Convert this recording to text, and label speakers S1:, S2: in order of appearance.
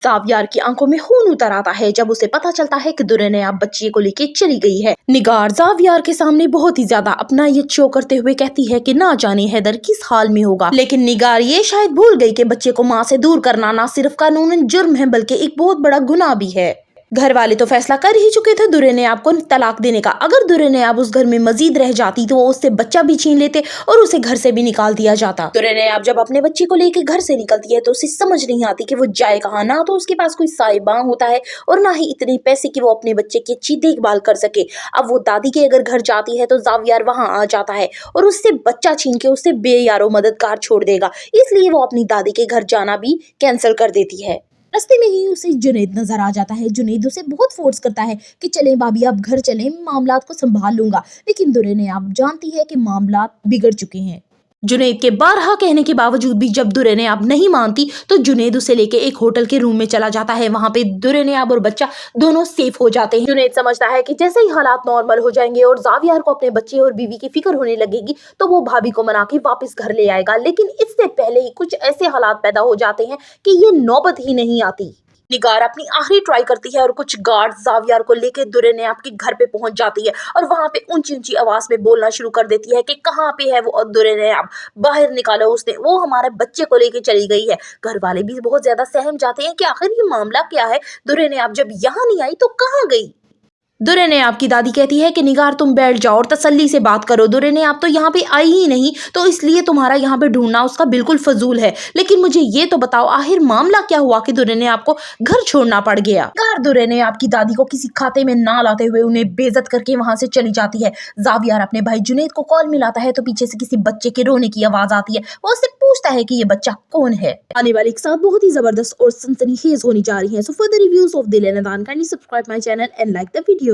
S1: Xavier की आंखों में खून उतर आता है जब उसे पता चलता है कि दुरेने बच्चे को लेके चली गई है। निगार जावियर के सामने बहुत ही ज्यादा अपना ये शो करते हुए कहती है कि ना जाने हैदर किस हाल में होगा, लेकिन निगार ये शायद भूल गई कि बच्चे को माँ से दूर करना ना सिर्फ कानूनन जुर्म है बल्कि एक बहुत बड़ा गुनाह भी है। घर वाले तो फैसला कर ही चुके थे दुरेने को तलाक देने का। अगर दुरेने उस घर में मजीद रह जाती तो वो उससे बच्चा भी छीन लेते और उसे घर से भी निकाल दिया जाता। दुरेने जब अपने बच्चे को लेकर घर से निकलती है तो उसे समझ नहीं आती कि वो जाए कहाँ। ना तो उसके पास कोई साहिबान होता है और ना ही इतने पैसे कि वो अपने बच्चे की अच्छी देखभाल कर सके। अब वो दादी के अगर घर जाती है तो जावियर वहां आ जाता है और उससे बच्चा छीन के उससे बेयारो मददगार छोड़ देगा, इसलिए वो अपनी दादी के घर जाना भी कैंसिल कर देती है। रास्ते में ही उसे जुनैद नजर आ जाता है। जुनैद उसे बहुत फोर्स करता है कि चलें भाभी आप घर चलें, मामलात को संभाल लूंगा, लेकिन दुरेने आप जानती है कि मामलात बिगड़ चुके हैं। जुनैद के बारहा कहने के बावजूद भी जब दुरेने नहीं मानती तो जुनैद उसे लेके एक होटल के रूम में चला जाता है। वहां पे दुरेने और बच्चा दोनों सेफ हो जाते हैं। जुनैद समझता है कि जैसे ही हालात नॉर्मल हो जाएंगे और जावियर को अपने बच्चे और बीवी की फिक्र होने लगेगी तो वो भाभी को मना के वापस घर ले आएगा, लेकिन इससे पहले ही कुछ ऐसे हालात पैदा हो जाते हैं कि ये नौबत ही नहीं आती। निगार अपनी आखिरी ट्राई करती है और कुछ गार्ड जावियर को लेकर दुरेने के घर पे पहुंच जाती है और वहां पे ऊंची ऊंची आवाज में बोलना शुरू कर देती है कि कहाँ पे है वो दुरेने, बाहर निकालो उसने, वो हमारे बच्चे को लेके चली गई है। घर वाले भी बहुत ज्यादा सहम जाते हैं कि आखिर ये मामला क्या है, दुरेने जब यहाँ नहीं आई तो कहाँ गई। दुरेने की दादी कहती है कि निगार तुम बैठ जाओ और तसल्ली से बात करो, दुरेने तो यहाँ पे आई ही नहीं तो इसलिए तुम्हारा यहाँ पे ढूंढना उसका बिल्कुल फजूल है। लेकिन मुझे ये तो बताओ आखिर मामला क्या हुआ कि दुरेने आपको घर छोड़ना पड़ गया। निगार दुरेने आपकी दादी को किसी खाते में ना लाते हुए उन्हें बेइज्जत करके वहां से चली जाती है। जावियर अपने भाई जुनैद को कॉल मिलाता है तो पीछे से किसी बच्चे के रोने की आवाज आती है। वो उससे पूछता है कि ये बच्चा कौन है। आने वाले के साथ बहुत ही जबरदस्त और सनसनीखेज होनी जा रही है। So for the reviews of दिल ए नादान kindly subscribe my channel and like the video.